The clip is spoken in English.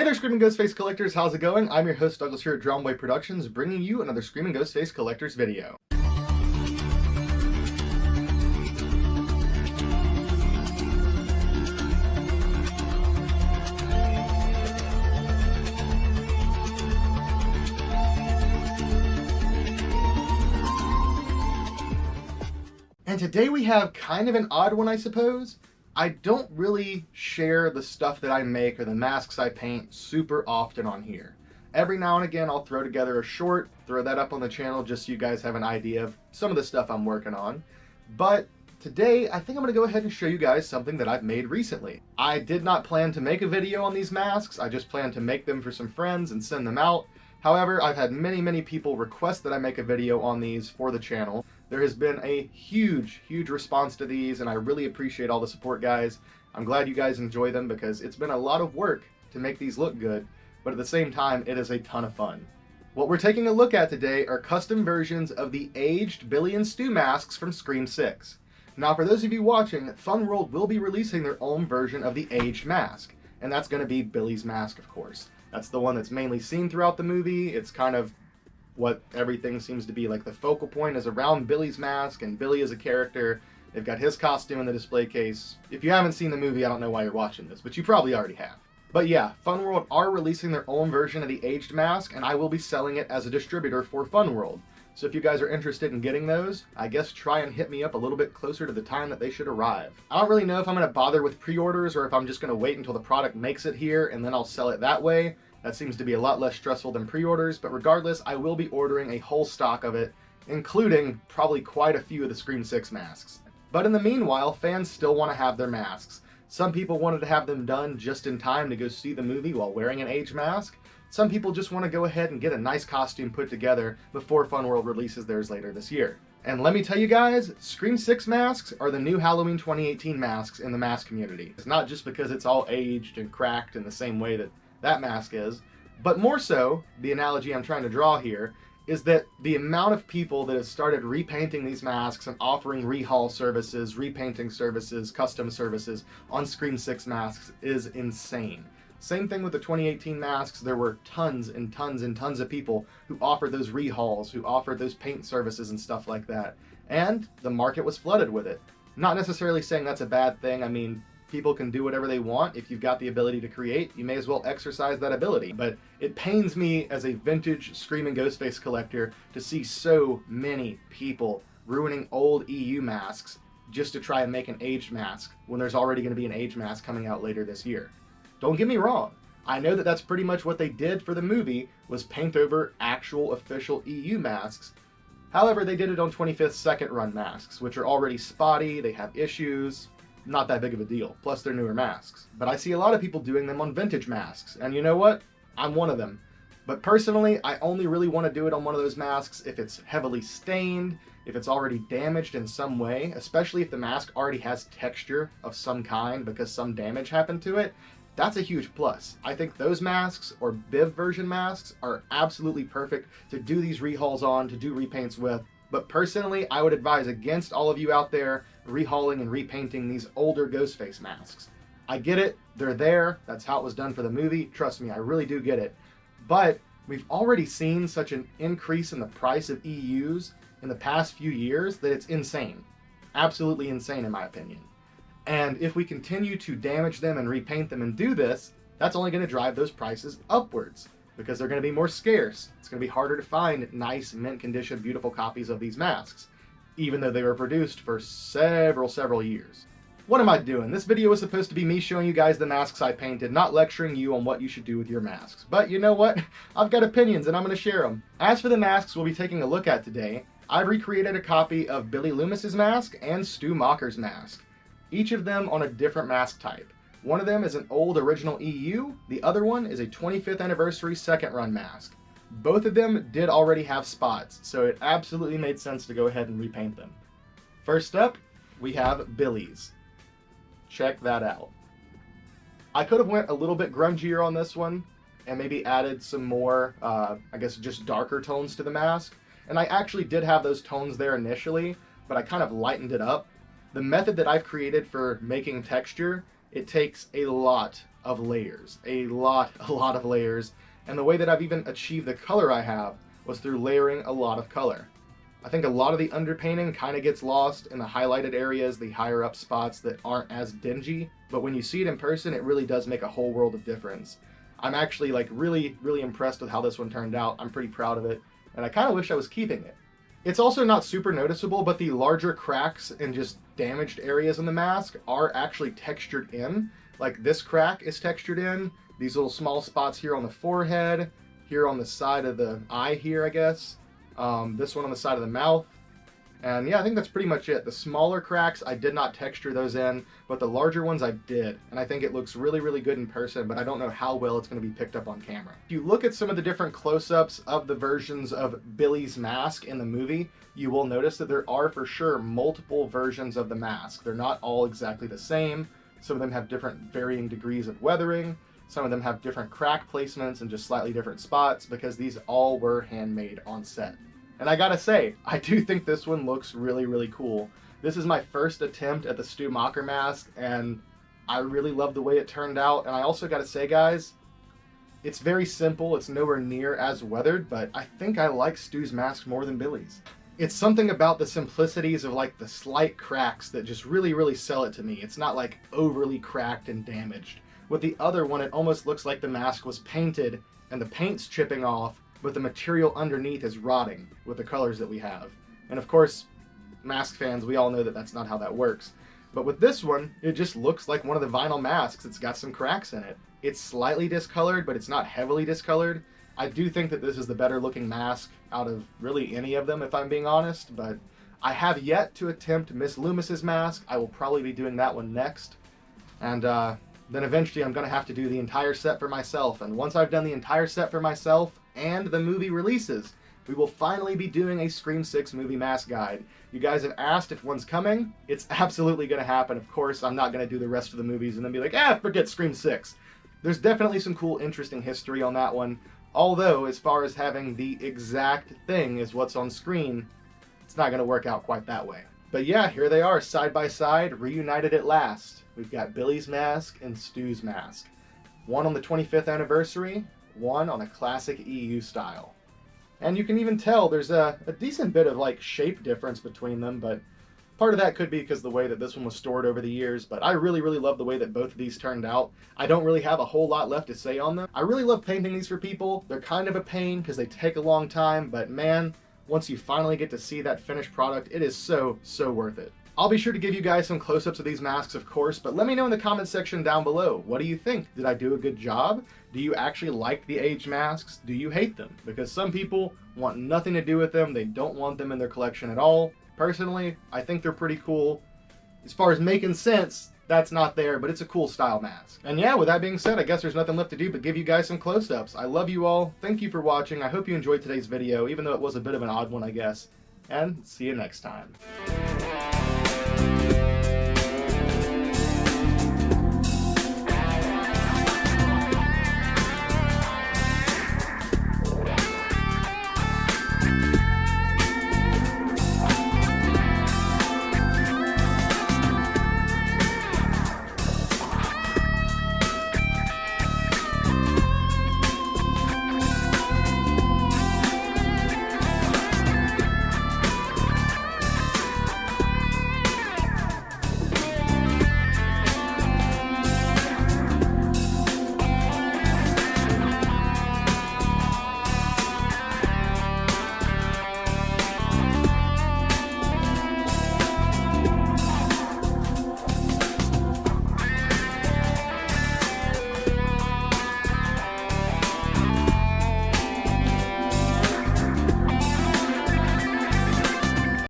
Hey there, Screaming Ghostface Collectors, how's it going? I'm your host, Douglas, here at Drownboy Productions, bringing you another Screaming Ghostface Collectors video. And today we have kind of an odd one, I suppose. I don't really share the stuff that I make or the masks I paint super often on here. Every now and again I'll throw together a short, throw that up on the channel just so you guys have an idea of some of the stuff I'm working on. But today I think I'm going to go ahead and show you guys something that I've made recently. I did not plan to make a video on these masks, I just planned to make them for some friends and send them out. However, I've had many people request that I make a video on these for the channel. There has been a huge response to these, and I really appreciate all the support, guys. I'm glad you guys enjoy them because it's been a lot of work to make these look good, but at the same time, it is a ton of fun. What we're taking a look at today are custom versions of the aged Billy and Stu masks from Scream 6. Now, for those of you watching, Fun World will be releasing their own version of the aged mask, and that's going to be Billy's mask, of course. That's the one that's mainly seen throughout the movie. It's kind of what everything seems to be like. The focal point is around Billy's mask, and Billy is a character. They've got his costume in the display case. If you haven't seen the movie, I don't know why you're watching this, but you probably already have. But yeah, Fun World are releasing their own version of the aged mask, and I will be selling it as a distributor for Fun World. So if you guys are interested in getting those, I guess try and hit me up a little bit closer to the time that they should arrive. I don't really know if I'm going to bother with pre-orders or if I'm just going to wait until the product makes it here and then I'll sell it that way. That seems to be a lot less stressful than pre-orders, but regardless, I will be ordering a whole stock of it, including probably quite a few of the Scream 6 masks. But in the meanwhile, fans still want to have their masks. Some people wanted to have them done just in time to go see the movie while wearing an aged mask. Some people just want to go ahead and get a nice costume put together before Fun World releases theirs later this year. And let me tell you guys, Scream 6 masks are the new Halloween 2018 masks in the mask community. It's not just because it's all aged and cracked in the same way that mask is, but more so, the analogy I'm trying to draw here is that the amount of people that have started repainting these masks and offering rehaul services, repainting services, custom services on Scream 6 masks is insane. Same thing with the 2018 masks. There were tons and tons of people who offered those rehauls, who offered those paint services and stuff like that. And the market was flooded with it. Not necessarily saying that's a bad thing. I mean, people can do whatever they want. If you've got the ability to create, you may as well exercise that ability. But it pains me as a vintage Screaming Ghostface collector to see so many people ruining old EU masks just to try and make an aged mask when there's already going to be an aged mask coming out later this year. Don't get me wrong. I know that that's pretty much what they did for the movie, was paint over actual official EU masks. However, they did it on 25th second run masks, which are already spotty, they have issues. Not that big of a deal. Plus, they're newer masks. But I see a lot of people doing them on vintage masks. And you know what? I'm one of them. But personally, I only really want to do it on one of those masks if it's heavily stained, if it's already damaged in some way, especially if the mask already has texture of some kind because some damage happened to it. That's a huge plus. I think those masks, or BIV version masks, are absolutely perfect to do these rehauls on, to do repaints with. But personally, I would advise against all of you out there rehauling and repainting these older Ghostface masks. I get it, they're there, that's how it was done for the movie, trust me, I really do get it. But we've already seen such an increase in the price of EUs in the past few years that it's insane. Absolutely insane in my opinion. And if we continue to damage them and repaint them and do this, that's only going to drive those prices upwards because they're going to be more scarce. It's going to be harder to find nice, mint condition, beautiful copies of these masks, even though they were produced for several years. What am I doing? This video was supposed to be me showing you guys the masks I painted, not lecturing you on what you should do with your masks. But you know what? I've got opinions and I'm going to share them. As for the masks we'll be taking a look at today, I've recreated a copy of Billy Loomis's mask and Stu Macher's mask. Each of them on a different mask type. One of them is an old original EU, the other one is a 25th anniversary second run mask. Both of them did already have spots, so it absolutely made sense to go ahead and repaint them. First up, we have Billy's. Check that out. I could have went a little bit grungier on this one and maybe added some more, I guess just darker tones to the mask. And I actually did have those tones there initially, but I kind of lightened it up. The method that I've created for making texture, it takes a lot of layers. A lot of layers. And the way that I've even achieved the color I have was through layering a lot of color. I think a lot of the underpainting kind of gets lost in the highlighted areas, the higher up spots that aren't as dingy, but when you see it in person, it really does make a whole world of difference. I'm actually like really impressed with how this one turned out. I'm pretty proud of it, and I kind of wish I was keeping it. It's also not super noticeable, but the larger cracks and just damaged areas in the mask are actually textured in. Like this crack is textured in, these little small spots here on the forehead, here on the side of the eye here, I guess. This one on the side of the mouth. And yeah, I think that's pretty much it. The smaller cracks, I did not texture those in, but the larger ones I did. And I think it looks really good in person, but I don't know how well it's going to be picked up on camera. If you look at some of the different close-ups of the versions of Billy's mask in the movie, you will notice that there are for sure multiple versions of the mask. They're not all exactly the same. Some of them have different varying degrees of weathering. Some of them have different crack placements and just slightly different spots because these all were handmade on set. And I gotta say, I do think this one looks really cool. This is my first attempt at the Stu Macher mask, and I really love the way it turned out. And I also gotta say, guys, it's very simple. It's nowhere near as weathered, but I think I like Stu's mask more than Billy's. It's something about the simplicities of like the slight cracks that just really sell it to me. It's not like overly cracked and damaged. With the other one, it almost looks like the mask was painted and the paint's chipping off, but the material underneath is rotting with the colors that we have. And of course, mask fans, we all know that that's not how that works. But with this one, it just looks like one of the vinyl masks. It's got some cracks in it. It's slightly discolored, but it's not heavily discolored. I do think that this is the better looking mask out of really any of them, if I'm being honest, but I have yet to attempt Miss Loomis's mask. I will probably be doing that one next. And then eventually I'm going to have to do the entire set for myself. And once I've done the entire set for myself and the movie releases, we will finally be doing a Scream 6 movie mask guide. You guys have asked if one's coming. It's absolutely going to happen. Of course, I'm not going to do the rest of the movies and then be like, forget Scream 6. There's definitely some cool, interesting history on that one. Although, as far as having the exact thing as what's on screen, it's not going to work out quite that way. But yeah, here they are, side by side, reunited at last. We've got Billy's mask and Stu's mask. One on the 25th anniversary, one on a classic EU style. And you can even tell there's a decent bit of like shape difference between them, but part of that could be because the way that this one was stored over the years, but I really love the way that both of these turned out. I don't really have a whole lot left to say on them. I really love painting these for people. They're kind of a pain because they take a long time, but man, once you finally get to see that finished product, it is so worth it. I'll be sure to give you guys some close-ups of these masks, of course, but let me know in the comment section down below. What do you think? Did I do a good job? Do you actually like the aged masks? Do you hate them? Because some people want nothing to do with them. They don't want them in their collection at all. Personally, I think they're pretty cool. As far as making sense, that's not there, but it's a cool style mask. And yeah, with that being said, I guess there's nothing left to do but give you guys some close-ups. I love you all. Thank you for watching. I hope you enjoyed today's video, even though it was a bit of an odd one, I guess. And see you next time.